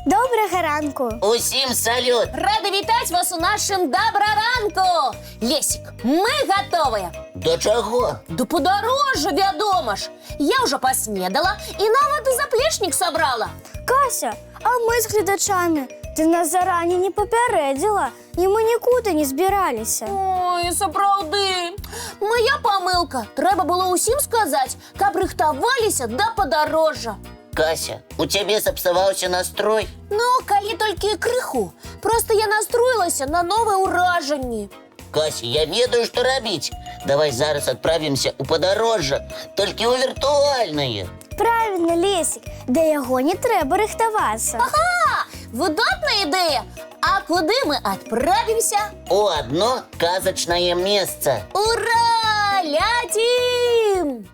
Доброго ранку. Усім салют! Рада вітать вас у нашем доброранку. Лесик, мы готовы. До чого? До подорожжя, вядома ж. Я вже поснедала і навіть заплечник собрала. Кася, а ми з глядачами. Ти нас зарані не попередила, і ми нікуди не збиралися. Ой, сапраўды. Моя помилка. Треба було усім сказати, каб рихтувалися до подорожжя. Кася, у тебе сапсаваўся настрой? Ну, калі толькі крыху. Просто я настроилася на новые уражанні. Кася, я ведаю, што рабіць. Давай зараз адправімся у падарожжа, толькі ў віртуальнае. Правильно, Лесик, да яго не трэба рыхтавацца. Ага, выдатная ідея. А куды мы отправимся? У одно казачнае месца. Ура! Летим!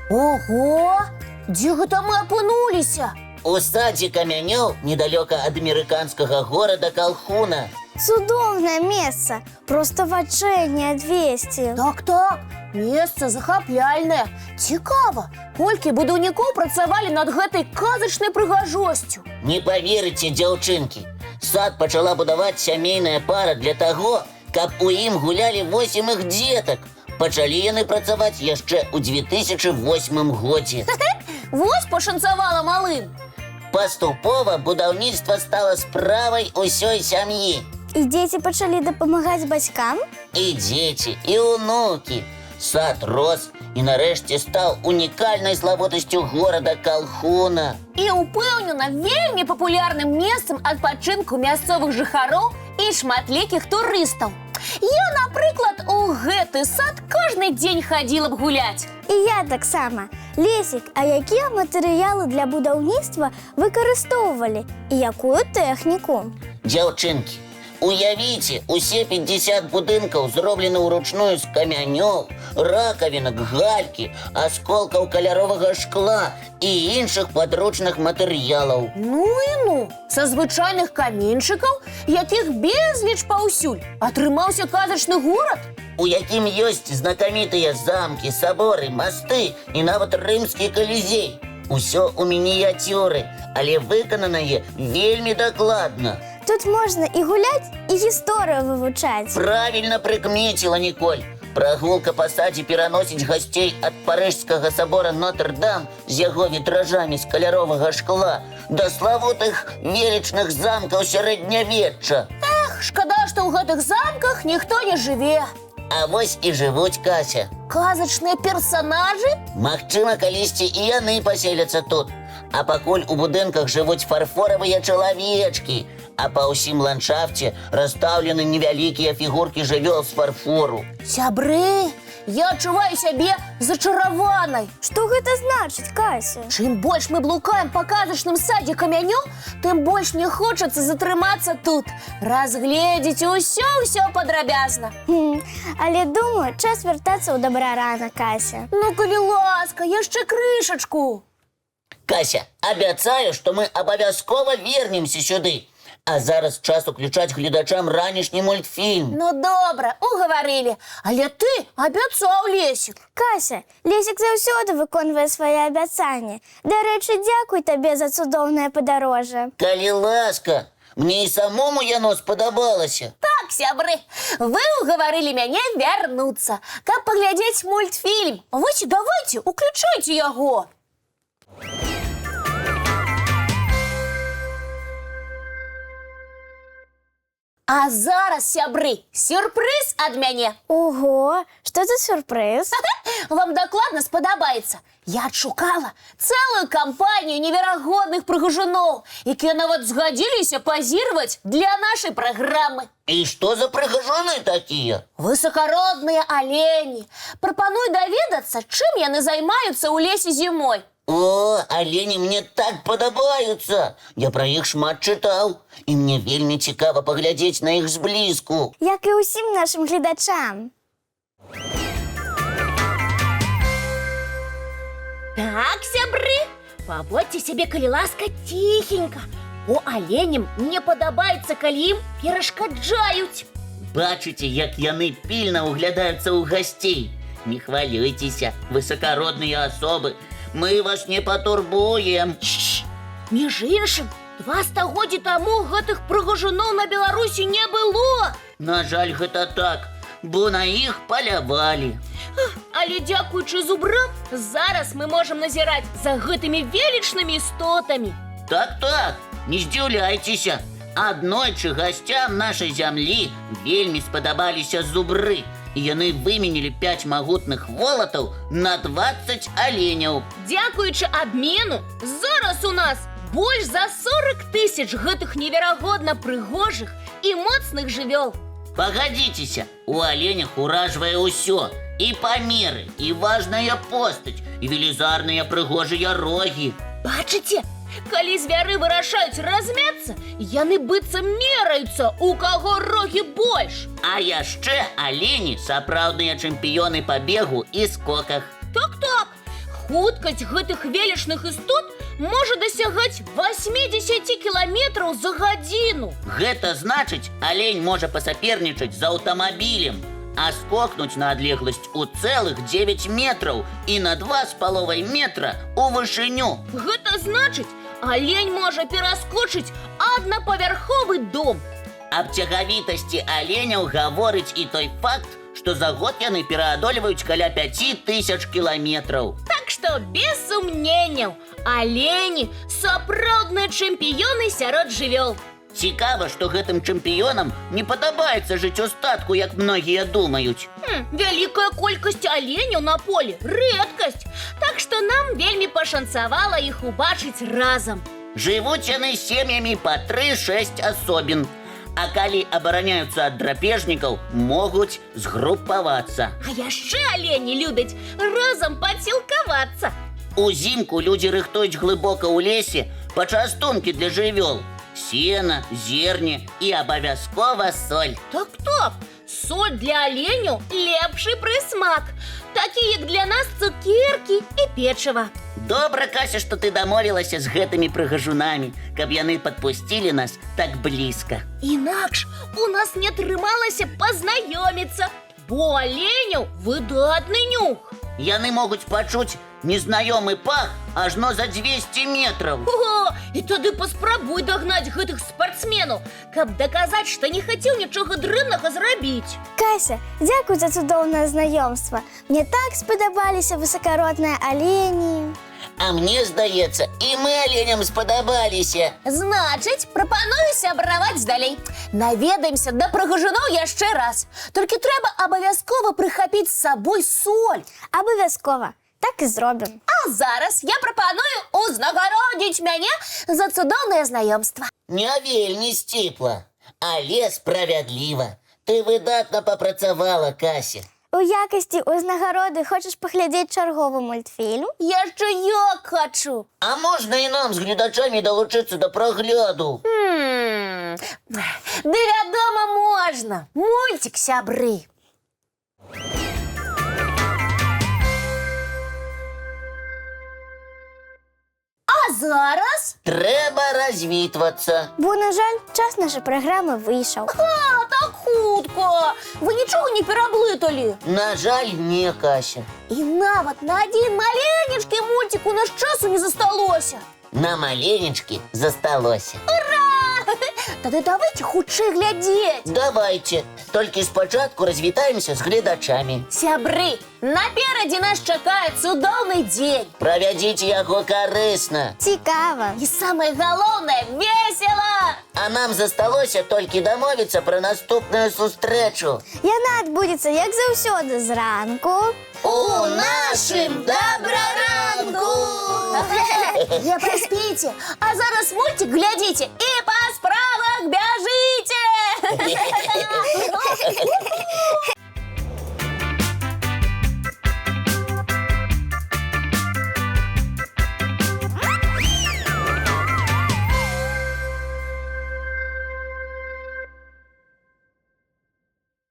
Ого! Дзе гэта мы апынуліся? У садзе камянёў недалёка ад амерыканскага горада Калхуна. Цудоўнае месца, просто вачэй не адвесці. Так, месца захапляльнае. Цікава, колькі будаўнікоў працавалі над гэтай казачнай прыгажосцю. Не паверыце, дзяўчынкі, сад пачала будаваць сямейная пара для таго, каб у ім гулялі 8 іх дзетак. Пачалі яны працаваць яшчэ ў 2008 годзе. Вось пашанцавала малым. Паступова будаўніцтва стала справай усёй сям'і. І дзеці пачалі дапамагаць бацькам? І дзеці, і ўнукі. Сад рос і нарэшце стаў унікальнай славутасцю горада Калхуна. І упэўнена вельмі папулярным месцам адпачынку мясцовых жыхароў і шматлікіх турыстаў. Я, напрыклад, у гэты сад кожны дзень хадзіла б гуляць. І я таксама. Лесик, а якія матэрыялы для будаўніцтва выкарыстоўвалі і якую тэхніку? Дзяўчынкі, уявіце, усе 50 будынкаў зроблены ўручную з камянёў, ракавінак, галькі, асколкаў каляровага шкла і іншых падручных матэрыялаў. Ну, са звычайных каменьчыкаў, якіх безліч паўсюль, атрымаўся казачны горад. У якім ёсць знакамітыя замкі, саборы, масты і нават рымскі калізей. Усё ў мініяцюры, але выкананае вельмі дакладна. Тут можна і гуляць, і гісторыю вывучаць. Правільна прыкмеціла, Ніколь. Прагулка па садзе пераносіць гасцей ад парыжскага сабора Нотр-Дам з яго вітражамі з каляровага шкла да славутых велічных замкаў сярэднявечча. Эх, шкада, што ў гэтых замках ніхто не жыве. А вось і жывуць, Кася. Казачныя персанажы? Магчыма, калісьці і яны паселяцца тут. А пакуль у будынках жывуць фарфоравыя чалавечкі, а па ўсім ландшафце расстаўлены невялікія фігуркі жывёл з фарфору. Сябры, я адчуваю сябе зачараванай. Што гэта значыць, Кася? Чым больш мы блукаем па казачным садзе камянёў, тым больш мне хочацца затрымацца тут, разгледзець усё падрабязна. Але думаю, час вяртацца ў добраранак, Кася. Ну, калі ласка, яшчэ крышачку. Кася, абяцаю, што мы абавязкова вернемся сюды. А зараз час уключаць гледачам ранішні мультфільм. Ну, добра, угаварылі. Але ты абяцаў, Лесик. Кася, Лесик заўсёды выконвае свае абяцанні. Дарэчы, дзякуй табе за цудоўнае падарожжа. Калі ласка, мне і самому яно спадабалася. Так, сябры, вы угаварылі мяне вярнуцца, каб паглядзець мультфільм. Вось і давайце, уключайце яго. А зараз, сябры, сюрпрыз ад мяне. Ого, што за сюрпрыз? Вам дакладна спадабаецца. Я адшукала цэлую кампанію неверагодных прыгажуноў, якія нават згадзіліся пазіраваць для нашай праграмы. І што за прыгажуны такія? Высакародныя алені. Прапаную даведацца, чым яны займаюцца ў лесе зімой. О, алені мне так падабаюцца. Я пра іх шмат чытаў. І мне вельмі цікава паглядзець на іх зблізку. Як і ўсім нашым гледачам. Так, сябры, паводзьце сябе, калі ласка, ціхенька. Бо аленям не падабаецца, калі ім перашкаджаюць. Бачыце, як яны пільна ўглядаюцца ў гасцей. Не хвалюйцеся, высакародныя асобы. мы вас не патурбуем. Між іншим, 2 стагоддзі таму гэтых прыгажуноў на Беларусі не было. На жаль, гэта так, бо на іх палявалі. Але дзякуючы зубрам, зараз мы можам назіраць за гэтымі велічнымі істотамі. Так, не здзіўляйцеся. Аднойчы гасцям нашай зямлі вельмі спадабаліся зубры. І яны выменілі 5 магутных волатаў на 20 аленяў. Дзякуючы абмену, зараз у нас больш за 40 000 гэтых неверагодна прыгожых і моцных жывёл. Пагадзіцеся, у аленях уражвае ўсё. І памеры, і важная постаць, і велізарныя прыгожыя рогі. Бачыце? Калі звяры вырашаюць размяцца, яны быццам мераюцца, у каго рогі больш. А яшчэ алені сапраўдныя чэмпіёны па бегу і скоках. Так, хуткасць гэтых велічных істот можа дасягаць 80 кіламетраў за гадзіну. Гэта значыць, алень можа пасапернічаць з аўтамабілем, а скокнуць на адлегласць у цэлых 9 метраў і на 2,5 метра у вышыню. Гэта значыць, алень можа пераскочыць аднапавярховы дом. Аб цягавітасці аленяў гаворыць і той факт, што за год яны пераадольваюць каля 5000 кіламетраў. Так што, без сумненняў, алені сапраўдныя чэмпіёны сярод жывёл. Цікава, што гэтым чэмпіёнам не падабаецца жыць у статку, як многія думаюць. Вялікая колькасць аленяў на полі – рэдкасць. Так што нам вельмі пашанцавала іх убачыць разам. Жывуць яны сем'ямі па 3-6 асобін. А калі абараняюцца ад драпежнікаў, могуць згрупавацца. А яшчэ алені любяць разам пацілкавацца. Узімку людзі рыхтуюць глыбока ў лесе пачастункі для жывёл. Сена, зерне і абавязкова соль. Так, соль для аленяў лепшы прысмак. Такі, як для нас цукеркі і печыва. Добра, Кася, што ты дамовілася з гэтымі прыгажунамі, каб яны падпусцілі нас так блізка. Інакш у нас не атрымалася пазнаёміцца, бо аленяў выдатны нюх. Яны могуць пачуць незнаёмы пах ажно за 200 метраў. О, і тады паспрабуй дагнаць гэтых спартсменаў, каб даказаць, што не хацеў нічога дрэннага зрабіць. Кася, дзякуй за цудоўнае знаёмства. Мне так спадабаліся высакародныя алені. А мне здаецца, і мы аленям спадабаліся. Значыць, прапаную сябраваць далей. Наведаемся да прыгажуноў яшчэ раз. Толькі трэба абавязкова прыхапіць з сабой соль. Абавязкова. Так і зробім. А зараз я прапаную узнагародзіць мяне за цудоўнае знаёмства. Не вельмі сціпла, але справядліва. Ты выдатна папрацавала, Кася. У якасці ўзнагароды хочаш паглядзець чарговы мультфільм? Яшчэ як хачу. А можна і нам з гледачамі далучыцца да прагляду? Ды вядома, можна. Мульцік, сябры. А зараз? Трэба развітвацца. Бо, на жаль, час нашай праграмы выйшаў. Так хутка. Вы нічога не пераблыталі? На жаль, не, Кася. І нават на адзін маленечкі мульцік у нас часу не засталося. На маленечкі засталося. Тады давайте хутчэй глядзець. Давайте, толькі спачатку развітаемся з гледачамі. Сябры, наперадзе нас чакае цудоўны дзень. Правядзіце яго карысна. Цікава. І самае галоўнае, весела. А нам засталося толькі дамовіцца пра наступную сустрэчу. Яна адбудзецца, як заўсёды, зранку. У нашым добраранку! Не праспіце, а зараз мульцік глядзіце і па справах бяжыце!